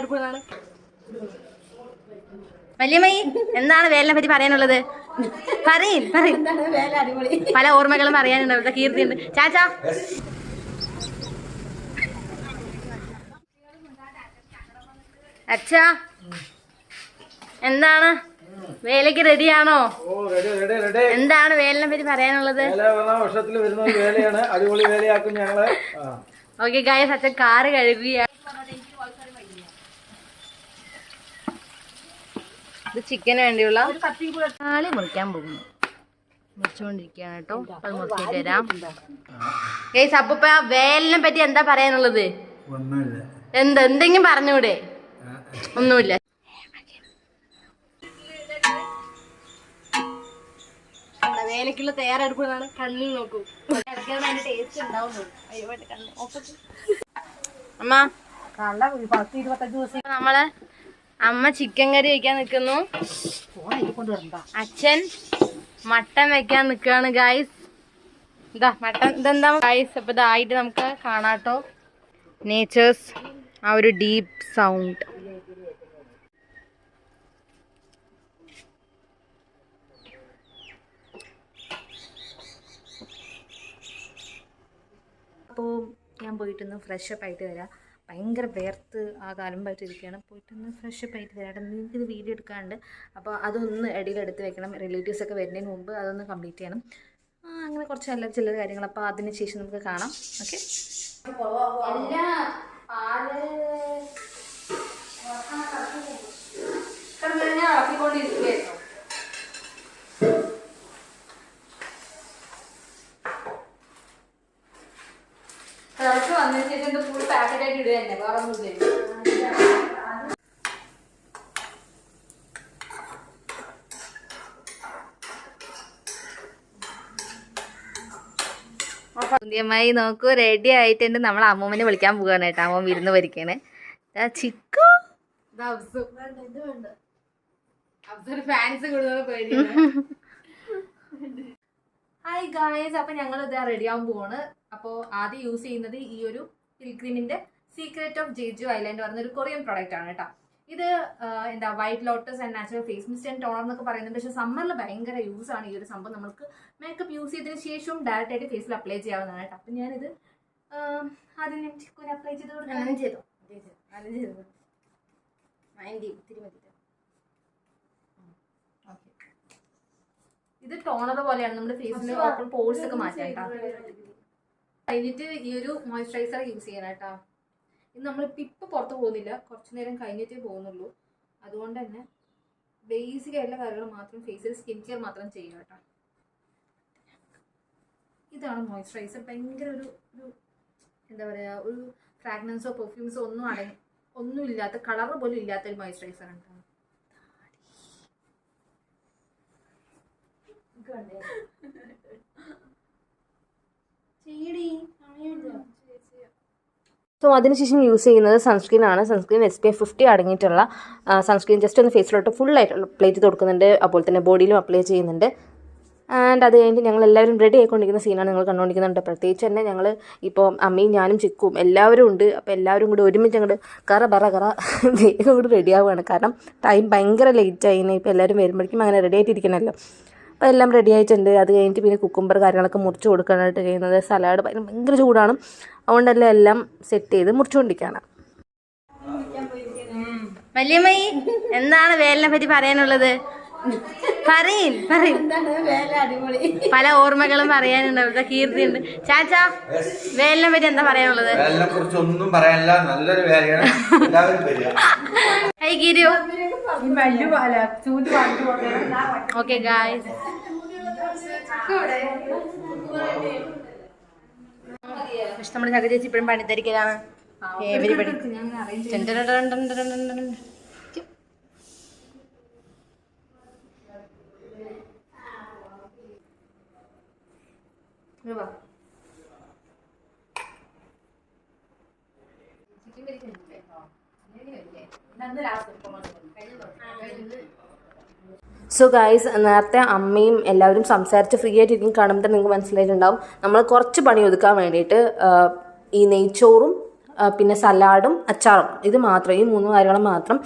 തയ്യാറെടുക്കുന്നതാണ്. വല്യമ്മ എന്താണ് വേലിനെ പറ്റി പറയാനുള്ളത്? പറയും പല ഓർമ്മകളും പറയാനുണ്ടാവും. കീർത്തിയുണ്ട്. ചാച്ചാ അച്ഛാ എന്താണ് വേലയ്ക്ക് റെഡിയാണോ? എന്താണ് വേലിനെ പറ്റി പറയാനുള്ളത്? ഓക്കെ ഗായ്സ്, അച്ഛൻ കാറ് കഴുകുകയാണ്. ഇത് ചിക്കന് വേണ്ടിയുള്ള തക്കാളി മുറിക്കാൻ പോകുന്നു. മുറിച്ചുകൊണ്ടിരിക്കുകയാണ് കേട്ടോ. അത് മുറിച്ചിട്ട് തരാം ഗായ്സ്. അപ്പൊ വേലിനെ പറ്റി എന്താ പറയാനുള്ളത്? എന്തെങ്കിലും പറഞ്ഞൂടെ? ഒന്നുമില്ല. വേലക്കുള്ള തയ്യാറെടുപ്പാണ്. കണ്ണിൽ നോക്കൂ. ടേസ്റ്റ് ഉണ്ടാവുന്നു. അമ്മ നമ്മള് അമ്മ ചിക്കൻ കറി വെക്കാൻ നിക്കുന്നു. അച്ഛൻ മട്ടൻ വെക്കാൻ നിക്കാണ് ഗായ്സ്. ഇതാ മട്ടൻ. ഇതെന്താ ഗായ്സ്? അപ്പൊ ഇതായിട്ട് നമുക്ക് കാണാട്ടോ. നേച്ചേഴ്സ് ആ ഒരു ഡീപ്പ് സൗണ്ട്. അപ്പോൾ ഞാൻ പോയിട്ടൊന്ന് ഫ്രഷപ്പ് ആയിട്ട് വരാം. ഭയങ്കര വേർത്ത് ആ കാലമ്പായിട്ട് ഇരിക്കുകയാണ്. പോയിട്ടൊന്ന് ഫ്രഷപ്പ് ആയിട്ട് വരാം. നിങ്ങൾക്കിത് വീഡിയോ എടുക്കാണ്ട്. അപ്പോൾ അതൊന്ന് ഇടയിലെടുത്ത് വെക്കണം. റിലേറ്റീവ്സൊക്കെ വരുന്നതിന് മുമ്പ് അതൊന്ന് കംപ്ലീറ്റ് ചെയ്യണം. അങ്ങനെ കുറച്ച് നല്ല ചില കാര്യങ്ങൾ. അപ്പോൾ അതിന് ശേഷം നമുക്ക് കാണാം. ഓക്കെ. ഇളക്കിക്കൊണ്ടിരിക്കുകയായിരുന്നു. തിളച്ച് വന്നതിന് ശേഷം ഫുൾ പാക്കറ്റായിട്ട് ഇടുക തന്നെ. വേറെ ഒന്നുമില്ല. പുതിയമായി നോക്കൂ, റെഡി ആയിട്ടുണ്ട്. നമ്മൾ അമ്മൂമ്മനെ വിളിക്കാൻ പോവുകയാണ് കേട്ടോ. അമ്മ വിരുന്ന് വരിക്കാണ്. Chikoo hi guys. അപ്പൊ ഞങ്ങൾ ഇത് റെഡി ആവാൻ പോവാണ്. അപ്പോൾ ആദ്യം യൂസ് ചെയ്യുന്നത് ഈ ഒരു പിൽഗ്രിമിന്റെ സീക്രട്ട് ഓഫ് ജെജു ഐലൻഡ് പറഞ്ഞ ഒരു കൊറിയൻ പ്രോഡക്റ്റ് ആണ് കേട്ടോ. ഇത് എന്താ white lotus and natural face mist and toner എന്നൊക്കെ പറയുന്നുണ്ട്. പക്ഷെ സമ്മറിൽ ഭയങ്കര യൂസ് ആണ് ഈ ഒരു സംഭവം. നമുക്ക് മേക്കപ്പ് യൂസ് ചെയ്തതിന് ശേഷവും ഡയറക്റ്റ് ആയിട്ട് ഫേസിൽ അപ്ലൈ ചെയ്യാവുന്നതാണ് കേട്ടോ. അപ്പം ഞാനിത് ആദ്യം ഞാൻ ചിക്കുവിന് അപ്ലൈ ചെയ്ത് കൊടുക്കാൻ ചെയ്തോ. ആദ്യം ചെയ്തത് ഇത് ടോണർ പോലെയാണ്. നമ്മുടെ ഫേസിൽ ഓപ്പൺ പോർസ് ഒക്കെ മാറ്റാം കേട്ടോ. കഴിഞ്ഞിട്ട് ഈ ഒരു മോയ്സ്ചറൈസർ യൂസ് ചെയ്യണം കേട്ടോ. ഇത് നമ്മളിപ്പോൾ ഇപ്പം പുറത്ത് പോകുന്നില്ല, കുറച്ച് നേരം കഴിഞ്ഞിട്ടേ പോകുന്നുള്ളൂ. അതുകൊണ്ട് തന്നെ ബേസിക് ആയിട്ടുള്ള കാര്യങ്ങൾ മാത്രം ഫേസിൽ സ്കിൻ കെയർ മാത്രം ചെയ്യുക കേട്ടോ. ഇതാണ് മോയ്സ്ചറൈസർ. ഭയങ്കര ഒരു എന്താ പറയുക, ഒരു ഫ്രാഗ്രൻസോ പെർഫ്യൂംസോ ഒന്നും ഇല്ലാത്ത, കളർ പോലും ഇല്ലാത്ത ഒരു മോയ്സ്ചറൈസർ ആണ് കേട്ടോ. സോ അതിനുശേഷം യൂസ് ചെയ്യുന്നത് സൺസ്ക്രീൻ ആണ്. സൺസ്ക്രീൻ SPF 50 അടങ്ങിയിട്ടുള്ള സൺസ്ക്രീൻ ജസ്റ്റ് ഒന്ന് ഫേസിലോട്ട് ഫുള്ളായിട്ട് അപ്ലൈ ചെയ്ത് കൊടുക്കുന്നുണ്ട്. അതുപോലെ തന്നെ ബോഡിയിലും അപ്ലൈ ചെയ്യുന്നുണ്ട്. ആൻഡ് അത് കഴിഞ്ഞിട്ട് ഞങ്ങൾ എല്ലാവരും റെഡി ആയിക്കൊണ്ടിരിക്കുന്ന സീനാണ് നിങ്ങൾ കണ്ടുകൊണ്ടിരിക്കുന്നുണ്ട്. പ്രത്യേകിച്ച് തന്നെ ഞങ്ങൾ ഇപ്പോൾ അമ്മയും ഞാനും ചിക്കും എല്ലാവരും ഉണ്ട്. അപ്പോൾ എല്ലാവരും കൂടി ഒരുമിച്ച് അങ്ങോട്ട് കറ വേഗം കൂടി റെഡി ആവുകയാണ്. കാരണം ടൈം ഭയങ്കര ലേറ്റായി. ഇപ്പോൾ എല്ലാവരും വരുമ്പോഴേക്കും അങ്ങനെ റെഡി ആയിട്ടിരിക്കണമല്ലോ. അപ്പോൾ എല്ലാം റെഡി ആയിട്ടുണ്ട്. അത് കഴിഞ്ഞിട്ട് പിന്നെ കുക്കുംബർ കാര്യങ്ങളൊക്കെ മുറിച്ച് കൊടുക്കാനായിട്ട് ചെയ്യുന്നത്. സലാഡ് ഭയങ്കര ചൂടാണ്. അതുകൊണ്ടല്ലേ എല്ലാം സെറ്റ് ചെയ്ത് മുറിച്ചുകൊണ്ടിരിക്കുകയാണ്. വല്യമ്മയി എന്താണ് വേലിനെ പറ്റി പറയാനുള്ളത്? പറയും പല ഓർമ്മകളും പറയാനുണ്ടാവും. കീർത്തിയുണ്ട്. ചാച്ചാ വേലിനെ പറ്റി എന്താ പറയാനുള്ളത്? ഒന്നും പറയാനില്ല, നല്ലൊരു വേലയാണ്. ഹൈ ഗിരു. ഓക്കെ ഗായ്സ്, പക്ഷെ നമ്മുടെ ചക്ക ചേച്ചി ഇപ്പോഴും പണിത്തിരിക്കലാണ്. എവരിബഡി സോ ഗൈസ്, നേരത്തെ അമ്മയും എല്ലാവരും സംസാരിച്ച് ഫ്രീ ആയിട്ടിരിക്കും കാണുമ്പോൾ നിങ്ങൾക്ക് മനസ്സിലായിട്ടുണ്ടാവും. നമ്മൾ കുറച്ച് പണി ഒതുക്കാൻ വേണ്ടിയിട്ട് ഈ നെയ്ച്ചോറും പിന്നെ സലാഡും അച്ചാറും, ഇത് മാത്രം, ഈ 3 കാര്യങ്ങൾ മാത്രം.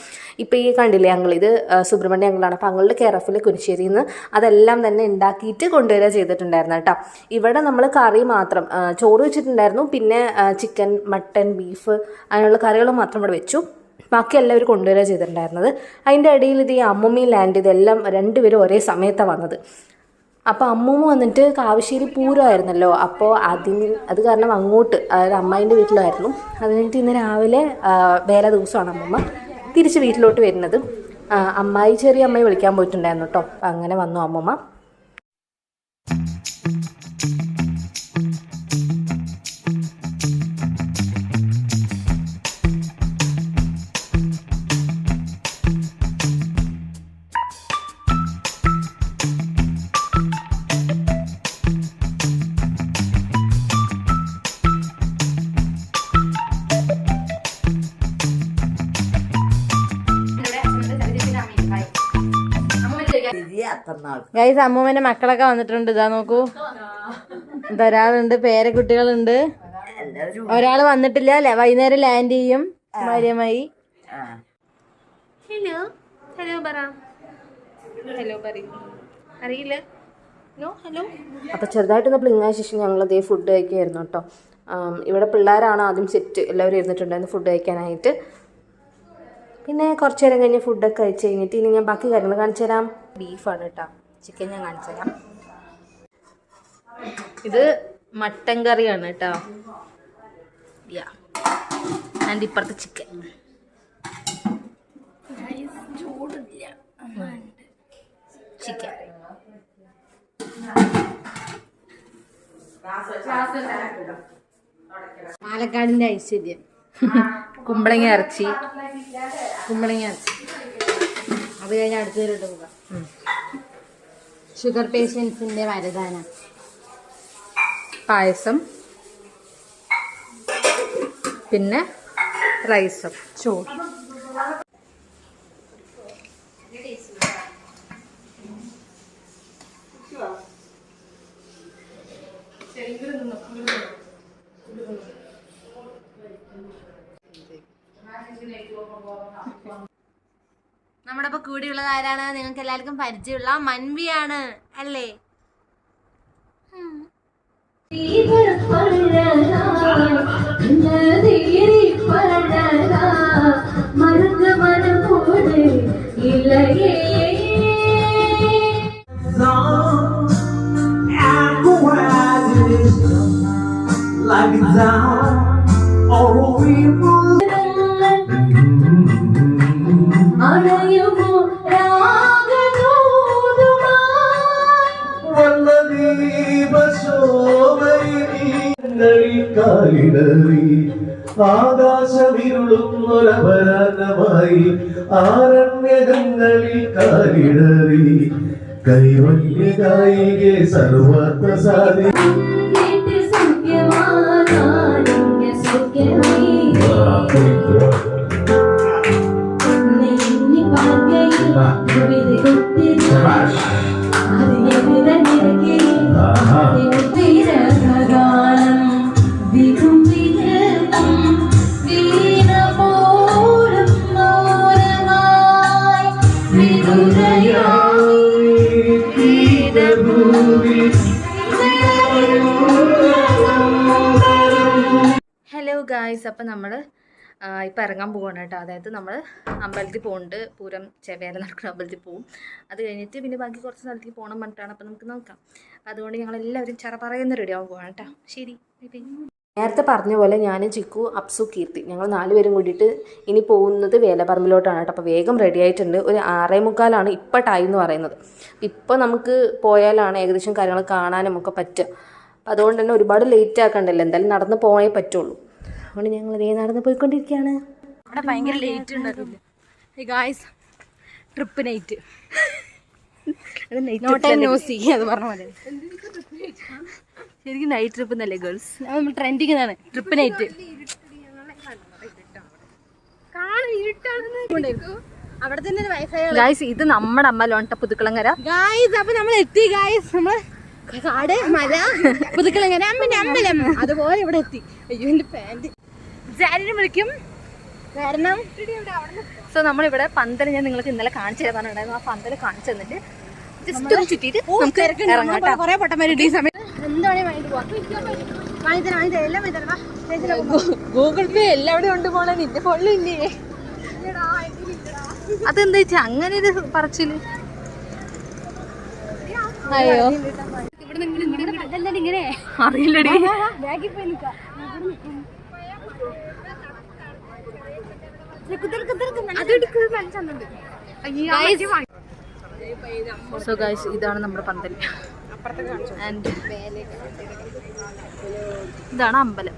ഇപ്പോൾ ഈ കണ്ടില്ലേ അങ്കിൾ, ഇത് സുബ്രഹ്മണ്യ അങ്കിളാണ്. അപ്പോൾ അങ്ങളുടെ കെയർ ഓഫിൽ കുരിശ്ശേരിയിൽ നിന്ന് അതെല്ലാം തന്നെ ഉണ്ടാക്കിയിട്ട് കൊണ്ടുവരിക ചെയ്തിട്ടുണ്ടായിരുന്നു കേട്ടോ. ഇവിടെ നമ്മൾ കറി മാത്രം, ചോറ് വെച്ചിട്ടുണ്ടായിരുന്നു, പിന്നെ ചിക്കൻ, മട്ടൻ, ബീഫ് അങ്ങനെയുള്ള കറികൾ മാത്രം ഇവിടെ വെച്ചു. ബാക്കി എല്ലാവരും കൊണ്ടുവരിക ചെയ്തിട്ടുണ്ടായിരുന്നത്. അതിൻ്റെ ഇടയിൽ ഇത് ഈ അമ്മൂമ്മയും ലാൻഡ് ഇതെല്ലാം 2 പേരും ഒരേ സമയത്താണ് വന്നത്. അപ്പോൾ അമ്മൂമ്മ വന്നിട്ട് കാവശ്ശേരി പൂരമായിരുന്നല്ലോ, അപ്പോൾ അത് കാരണം അങ്ങോട്ട്, അതായത് അമ്മായിൻ്റെ വീട്ടിലായിരുന്നു. അത് കഴിഞ്ഞിട്ട് ഇന്ന് രാവിലെ വേറെ ദിവസമാണ് അമ്മൂമ്മ തിരിച്ച് വീട്ടിലോട്ട് വരുന്നത്. ചെറിയ അമ്മായി വിളിക്കാൻ പോയിട്ടുണ്ടായിരുന്നു കേട്ടോ. അപ്പം അങ്ങനെ വന്നു അമ്മൂമ്മ. ഗൈസ്, അമ്മൂമ്മന്റെ മക്കളൊക്കെ വന്നിട്ടുണ്ട്. ഇതാ നോക്കൂ, ഇതൊരാളുണ്ട്, പേരക്കുട്ടികളുണ്ട്. ഒരാള് വന്നിട്ടില്ല, വൈകുന്നേരം ലാൻഡ് ചെയ്യും ഭാര്യമായി. ഹലോ ഹലോ പറ, ഹലോ അറിയില്ല. ഹലോ. അപ്പോൾ ചെറുതായിട്ടൊന്ന് പ്ലിങ്ങായ ശേഷം ഞങ്ങളതേ ഫുഡ് കഴിക്കുകയായിരുന്നു കേട്ടോ. ഇവിടെ പിള്ളേരാണ് ആദ്യം സെറ്റ്, എല്ലാവരും ഇരുന്നിട്ടുണ്ടായിരുന്നു ഫുഡ് കഴിക്കാനായിട്ട്. പിന്നെ കുറച്ച് നേരം കഴിഞ്ഞ് ഫുഡൊക്കെ കഴിച്ച് കഴിഞ്ഞിട്ട് ഇനി ഞാൻ ബാക്കി കാര്യങ്ങൾ കാണിച്ചു തരാം. ബീഫാണ് കേട്ടോ, ചിക്കൻ ഞാൻ കാണിച്ചു തരാം. ഇത് മട്ടൻ കറിയാണ് കേട്ടോ. ആൻഡ് ഇപ്പുറത്തെ ചിക്കൻ. ചിക്കൻ പാലക്കാടിന്റെ ഐശ്വര്യം. കുമ്പളങ്ങ ഇറച്ചി. അത് കഴിഞ്ഞ് അടുത്തതിലോട്ട് പോകാം. ഷുഗർ പേഷ്യൻസിന്റെ വരദാനം. പായസം, പിന്നെ റൈസും ചോറ്. നമ്മുടെ ഇപ്പൊ കൂടിയുള്ളത് ആരാണ്? നിങ്ങൾക്ക് എല്ലാവർക്കും പരിചയമുള്ള മൻവിയാണ് അല്ലേ? ആകാശമിരുളുന്നൊരപരാധമായി ആരണ്യകങ്ങളിൽ കാലിടറി കൈവല്യ കായികെ സർവത്ര സാധി ഹലോ ഗായ്സ്, അപ്പം നമ്മൾ ഇപ്പം ഇറങ്ങാൻ പോവാണ് കേട്ടോ. അതായത് നമ്മൾ അമ്പലത്തിൽ പോകുന്നുണ്ട്, പൂരം ചെവേല നടക്കുന്ന അമ്പലത്തിൽ പോകും. അത് കഴിഞ്ഞിട്ട് പിന്നെ ബാക്കി കുറച്ച് സ്ഥലത്തേക്ക് പോകണം പറഞ്ഞിട്ടാണ്. അപ്പം നമുക്ക് നോക്കാം. അതുകൊണ്ട് ഞങ്ങളെല്ലാവരും ചറ പറയുന്ന റെഡി ആവാൻ പോവാണ് കേട്ടോ. ശരി. നേരത്തെ പറഞ്ഞ പോലെ ഞാൻ, ചിക്കു, അപ്സു, കീർത്തി ഞങ്ങൾ 4 പേരും കൂടിയിട്ട് ഇനി പോകുന്നത് വേലപ്പറമ്പിലോട്ടാണ് കേട്ടോ. അപ്പോൾ വേഗം റെഡി ആയിട്ടുണ്ട്. ഒരു 6:45 ഇപ്പോൾ ടൈം എന്ന് പറയുന്നത്. ഇപ്പോൾ നമുക്ക് പോയാലാണ് ഏകദേശം കാര്യങ്ങൾ കാണാനും ഒക്കെ പറ്റുക. അപ്പം അതുകൊണ്ട് തന്നെ ഒരുപാട് ലേറ്റ് ആക്കണ്ടല്ലോ, എന്തായാലും നടന്ന് പോയേ പറ്റുള്ളൂ. അതുകൊണ്ട് ഞങ്ങൾ ഇതേ നടന്ന് പോയിക്കൊണ്ടിരിക്കുകയാണ്. അവിടെ ഭയങ്കര ലേറ്റ് ഉണ്ടാവില്ല ഗായ്സ്. ട്രിപ്പ് നൈറ്റ്, അത് പറഞ്ഞ പോലെ ശരിക്കും നൈറ്റ് ട്രിപ്പ് എന്നല്ലേ ഗേൾസ്? നമ്മൾ ട്രെൻഡിങ്ങാണ് ട്രിപ്പ് നൈറ്റ്. അവിടെ തന്നെ വൈഫൈ. ഗായ്സ്, ഇത് നമ്മുടെ അമ്പലമാണ് പുതുക്കുളങ്ങര. ഗായ്സ്, അപ്പൊ നമ്മൾ എത്തി ഗായ്സ്. നമ്മള് കാട്, മല, പുതുക്കുളങ്ങര അമ്പലം അതുപോലെ ഇവിടെ എത്തി. അയ്യോ, എന്റെ പാന്റ്. ജാനിനെ വിളിക്കും കാരണം സോ നമ്മളിവിടെ പന്തൽ ഞാൻ നിങ്ങൾക്ക് ഇന്നലെ കാണിച്ചു തരാനുണ്ടായിരുന്നു. ആ പന്തൽ കാണിച്ചു തന്നിട്ട് ജസ്റ്റ് ഒന്ന് ചുറ്റിയിട്ട് നമുക്ക് ഇറങ്ങാം. കുറെ പൊട്ടന്മാരുണ്ട് ഈ സമയത്ത്. ഗൂഗിൾ പേ എല്ലാവരും ഉണ്ട് പോണേ, നിന്റെ ഫോണിലും ഇല്ലേ? അതെന്താ വെച്ചാ അങ്ങനെ ഒരു പറച്ചില്? അയ്യോ അറിയില്ലടി. സോ ഗൈസ് ഇതാണ് നമ്മുടെ പന്തൽ ആൻഡ് ഇതാണ് അമ്പലം.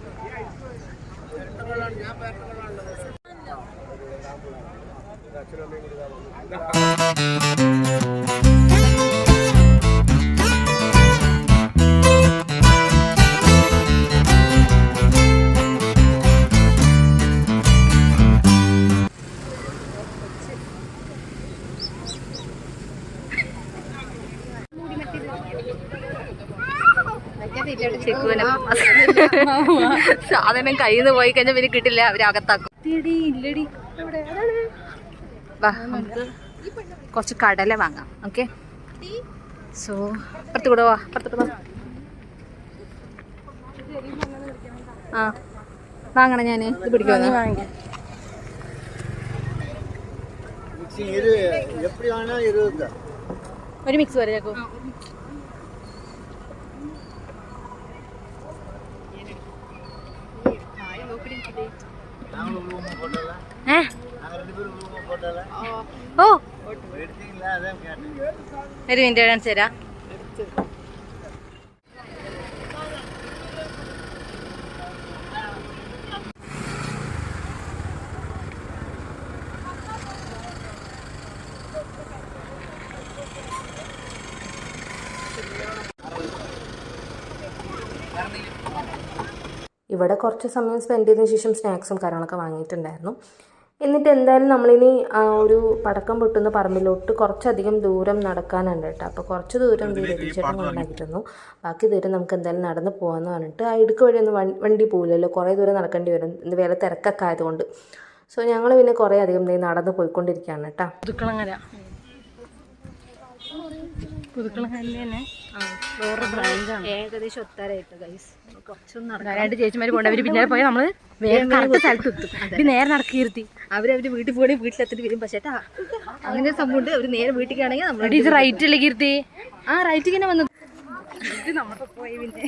സാധനം കയ്യിൽ നിന്ന് പോയി കഴിഞ്ഞാൽ പിന്നെ കിട്ടില്ല, അവരകത്താക്കും. വാ നമുക്ക് കുറച്ച് കടല വാങ്ങാം. ഓക്കെ സോ പുറത്തു കൂടെ വാ, പുറത്തോട്ട് വാ. ആ വാങ്ങണം. ഞാൻ ഇത് പിടിക്കുവാ. ഒരു മിക്സ് വരെയാക്കോ. ഓ ഒരു മിനിറ്റ് കാണിച്ചു തരാം. ഇവിടെ കുറച്ച് സമയം സ്പെൻഡ് ചെയ്തതിന് ശേഷം സ്നാക്സും കാര്യങ്ങളൊക്കെ വാങ്ങിയിട്ടുണ്ടായിരുന്നു. എന്നിട്ട് എന്തായാലും നമ്മളിനി ഒരു പടക്കം പൊട്ടുന്ന പറമ്പിലോട്ട് കുറച്ചധികം ദൂരം നടക്കാനുണ്ട് കേട്ടോ. അപ്പോൾ കുറച്ച് ദൂരം രതീഷേട്ടൻ കൊണ്ടാക്കിയിരുന്നു. ബാക്കി ദൂരം നമുക്ക് എന്തായാലും നടന്ന് പോകാമെന്ന് പറഞ്ഞിട്ട് ആ ഇടുക്ക് വഴിയൊന്നും വണ്ടി പോകില്ലല്ലോ, കുറേ ദൂരം നടക്കേണ്ടി വരും വേറെ തിരക്കൊക്കെ ആയതുകൊണ്ട്. സോ ഞങ്ങൾ പിന്നെ കുറേ അധികം നടന്ന് പോയിക്കൊണ്ടിരിക്കുകയാണ് കേട്ടോ. ഏകദേശം ഒത്താരായിട്ട് ഗൈസ് കുറച്ചൊന്നും നടക്കാനായിട്ട് ചേച്ചിമാർ പോകണ്ട. അവർ പിന്നാലെ പോയാൽ നമ്മൾ വേഗം കറക്റ്റ് സ്ഥലത്ത് എത്തും. നേരെ നടക്കിയിരുത്തി അവരവര് വീട്ടിൽ പോയി വീട്ടിലെത്തിട്ട് വരും. പക്ഷേ അങ്ങനെ ഒരു സംഭവം ഉണ്ട്. അവർ നേരെ വീട്ടിലാണെങ്കിൽ നമ്മൾ റൈറ്റ് അല്ലേ കീർത്തി? ആ റൈറ്റ് ഇങ്ങനെ വന്നത് പോയി. പിന്നെ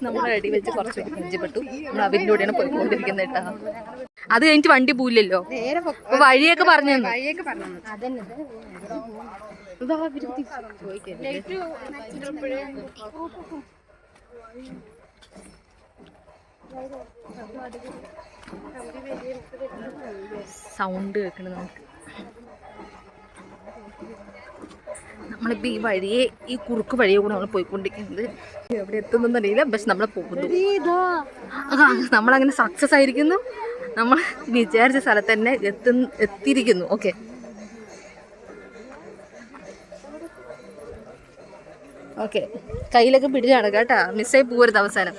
നമ്മൾ അടി വെച്ച് കുറച്ച് പരിചയപ്പെട്ടു. നമ്മൾ അവരിൻ്റെ കൂടെയാണ് പോയിക്കൊണ്ടിരിക്കുന്നത് കേട്ടോ. അത് കഴിഞ്ഞിട്ട് വണ്ടി പോയില്ലല്ലോ, വഴിയൊക്കെ പറഞ്ഞു സൗണ്ട് കേൾക്കണം നമുക്ക്. നമ്മളിപ്പോൾ ഈ വഴിയെ ഈ കുറുക്ക് വഴിയെ കൂടെ നമ്മൾ പോയിക്കൊണ്ടിരിക്കുന്നത്. എവിടെ എത്തുന്നെന്ന് അറിയില്ല, പക്ഷെ നമ്മളെ പോകുന്നു. നമ്മളങ്ങനെ സക്സസ് ആയിരിക്കുന്നു. നമ്മൾ വിചാരിച്ച സ്ഥലത്ത് തന്നെ എത്തിയിരിക്കുന്നു. ഓക്കെ ഓക്കെ കയ്യിലൊക്കെ പിടിച്ച് നടക്കാം കേട്ടോ, മിസ്സായി പോകരുത് അവസാനം.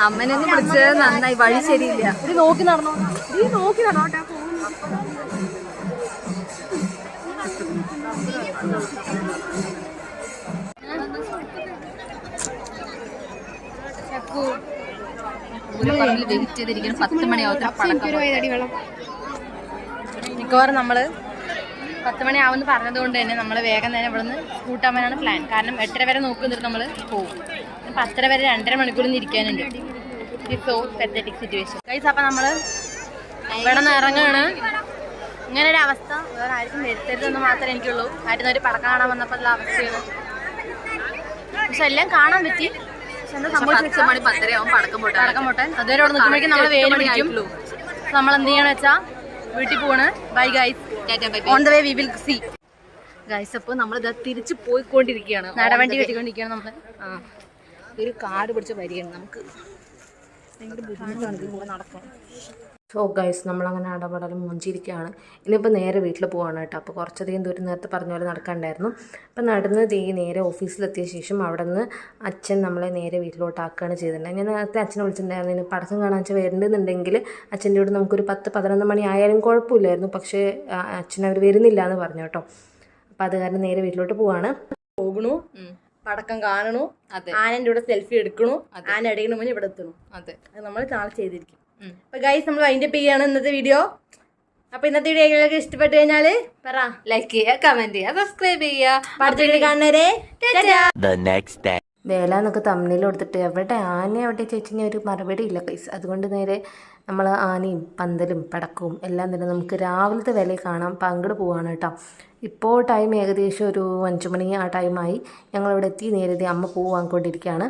അമ്മനൊന്ന് വിളിച്ചത് നന്നായി, വഴി ശരിയില്ല. നോക്കി നടന്നോട്ടാ. വെയിറ്റ് ചെയ്തിരിക്കണം 10 മണിയാവും. മിക്കവാറും നമ്മള് 10 മണിയാവുമെന്ന് പറഞ്ഞതുകൊണ്ട് തന്നെ നമ്മൾ വേഗം തന്നെ ഇവിടെ നിന്ന് കൂട്ടാൻ പ്ലാൻ. കാരണം 8:30 വരെ നോക്കുന്നിട്ട് നമ്മൾ പോകും. 10:30 വരെ 2.5 മണിക്കൂറിൽ നിന്ന് ഇരിക്കാനുണ്ട്. So pathetic situation guys. അപ്പം നമ്മൾ ഇവിടെ നിന്ന് ഇറങ്ങുകയാണ്. ഇങ്ങനെ ഒരു അവസ്ഥ വേറെ ആർക്കും വരുത്തരുതെന്ന് മാത്രമേ എനിക്കുള്ളൂ. ആയിരുന്നൊരു പടക്കം കാണാൻ വന്നപ്പോൾ ഉള്ള അവസ്ഥയാണ്. പക്ഷെ എല്ലാം കാണാൻ പറ്റി. പക്ഷെ എന്താ സംഭവിച്ചു, 10:30 പടക്കം പൊട്ടാൻ അതുവരെ അവിടെ നിൽക്കുമ്പോഴേക്കും നമ്മൾ വേഗം വിളിക്കും. നമ്മൾ എന്ത് ചെയ്യണമെന്ന് വെച്ചാൽ വീട്ടിൽ പോവാണ്. Bye guys, on the way we will see guys. അപ്പോൾ നമ്മളിത് തിരിച്ച് പോയിക്കൊണ്ടിരിക്കുകയാണ്. നടവണ്ടി കെട്ടിക്കൊണ്ടിരിക്കുകയാണ് നമ്മൾ. ഒരു കാട് പിടിച്ച വരികയാണ്. നമുക്ക് ഭയങ്കര ബുദ്ധിമുട്ടാണ് ഇതിലൂടെ നടക്കാൻ. സോ ഗൈസ് നമ്മളങ്ങനെ അടപടലും മുഞ്ചിരിക്കുകയാണ്. ഇനിയിപ്പോൾ നേരെ വീട്ടിൽ പോവാണ് കേട്ടോ. അപ്പോൾ കുറച്ചധികം ദൂരം നേരത്തെ പറഞ്ഞ പോലെ നടക്കാണ്ടായിരുന്നു. അപ്പോൾ നടന്ന് നേരെ ഓഫീസിലെത്തിയ ശേഷം അവിടെ നിന്ന് അച്ഛൻ നമ്മളെ നേരെ വീട്ടിലോട്ടാക്കുകയാണ് ചെയ്തിട്ടുണ്ടായത്. ഞാൻ നേരത്തെ അച്ഛനെ വിളിച്ചിട്ടുണ്ടായിരുന്നു, ഇനി പടക്കം കാണാൻ വെച്ചാൽ വരുന്നുണ്ടെങ്കിൽ അച്ഛൻ്റെ കൂടെ നമുക്കൊരു 10-11 മണി ആയാലും കുഴപ്പമില്ലായിരുന്നു. പക്ഷേ അച്ഛൻ അവർ വരുന്നില്ല എന്ന് പറഞ്ഞു കേട്ടോ. അപ്പോൾ അത് കാരണം നേരെ വീട്ടിലോട്ട് പോവാണ്. പോകണു, പടക്കം കാണണു, ആനൻ്റെ കൂടെ സെൽഫി എടുക്കണു, ആന അടിക്കണ മുന്നേ ഇവിടെ എത്തണു. അതെ, അത് നമ്മൾ നാളെ ചെയ്തിരിക്കും. അപ്പൊ ഗൈസ് നമ്മൾ അതിന്റെ ചെയ്യാണ് ഇന്നത്തെ വീഡിയോ. അപ്പൊ ഇന്നത്തെ വീഡിയോ നിങ്ങൾക്ക് ഇഷ്ടപ്പെട്ടു കഴിഞ്ഞാല് പറ, ലൈക്ക് ചെയ്യുക, കമന്റ് ചെയ്യുക, സബ്സ്ക്രൈബ് ചെയ്യുക. അടുത്ത വീഡിയോ കാണുന്നവരെ വേല എന്നൊക്കെ തമ്മിൽ കൊടുത്തിട്ട് എവിടെ ആന എവിടെ ചോദിച്ചു ഒരു മറുപടി ഇല്ല ഗൈസ്. അതുകൊണ്ട് നേരെ നമ്മൾ ആനയും പന്തലും പടക്കവും എല്ലാം തന്നെ നമുക്ക് രാവിലത്തെ വേലയിൽ കാണാം. അപ്പം അങ്ങോട്ട് പോവാണ് കേട്ടോ. ഇപ്പോൾ ടൈം ഏകദേശം ഒരു 5 മണി ആ ടൈമായി. ഞങ്ങളിവിടെ എത്തി. നേരത്തെ അമ്മ പൂ വാങ്ങിക്കൊണ്ടിരിക്കുകയാണ്.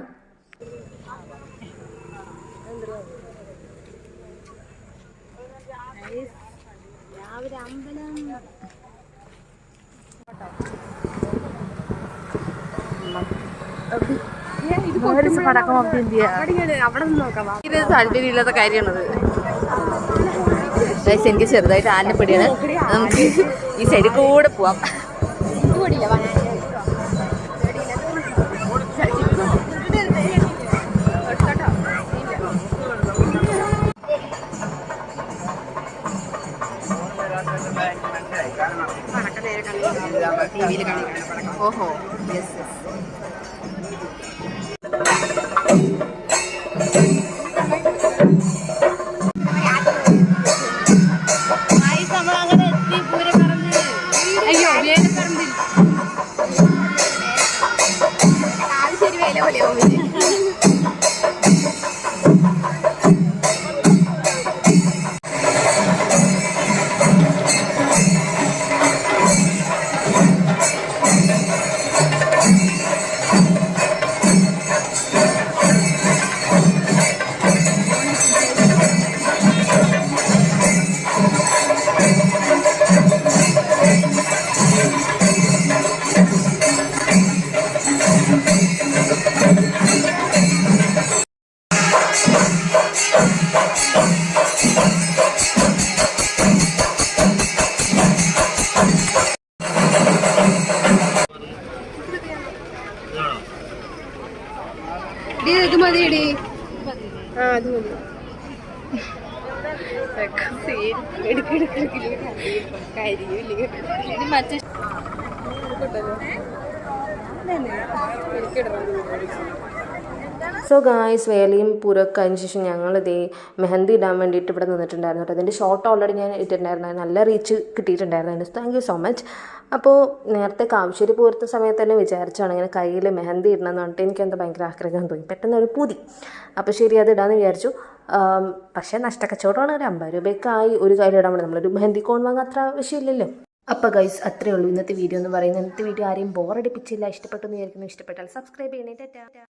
ഇത് താല്പര്യമില്ലാത്ത കാര്യമാണത്. എനിക്ക് ചെറുതായിട്ട് ആനപ്പടിയാണ്. നമുക്ക് ഈ സൈഡിൽ കൂടെ പോവാം. ഓഹോ, യെസ് യെസ്. അയ്യോ, വേലപ്പറമ്പിൽ ശരി വേല പോലെയാവും. ഇത് മതിയടി. അത് മതി. മറ്റേ സോ ഗായ്സ് വേലയും പൂരമൊക്കെ കഴിഞ്ഞ ശേഷം ഞങ്ങളിതേ മെഹന്തി ഇടാൻ വേണ്ടിയിട്ട് ഇവിടെ നിന്നിട്ടുണ്ടായിരുന്നു കേട്ടോ. അതിൻ്റെ ഷോർട്ട് ഓൾറെഡി ഞാൻ ഇട്ടിട്ടുണ്ടായിരുന്നു. നല്ല റീച്ച് കിട്ടിയിട്ടുണ്ടായിരുന്നു. Thank you so much. അപ്പോൾ നേരത്തെ കാവശ്ശേരി പൂരത്തെ സമയത്ത് തന്നെ വിചാരിച്ചാണ് ഇങ്ങനെ കയ്യിൽ മെഹന്തി ഇടണമെന്ന് പറഞ്ഞിട്ട് എനിക്കെന്താ ഭയങ്കര ആഗ്രഹം തോന്നി. പെട്ടെന്നൊരു പൂതി. അപ്പോൾ ശരി അത് ഇടാമെന്ന് വിചാരിച്ചു. പക്ഷേ നഷ്ടക്കച്ചവടമാണ്. ഒരു 50 രൂപയ്ക്കായി ഒരു കയ്യിൽ ഇടാൻ വേണ്ടി നമ്മളൊരു മെഹന്തി കോൺ വാങ്ങാൻ അത്ര ആവശ്യമില്ലല്ലോ. അപ്പോൾ ഗൈസ് അത്രയേ ഉള്ളൂ ഇന്നത്തെ വീഡിയോ എന്ന് പറയുന്നത്. ഇന്നത്തെ വീഡിയോ ആരെയും ബോറടിപ്പിച്ചില്ല. ഇഷ്ടപ്പെട്ടു എന്ന് വിചാരിക്കുന്നു. ഇഷ്ടപ്പെട്ടാൽ സബ്സ്ക്രൈബ് ചെയ്യണേ. ടാറ്റാ.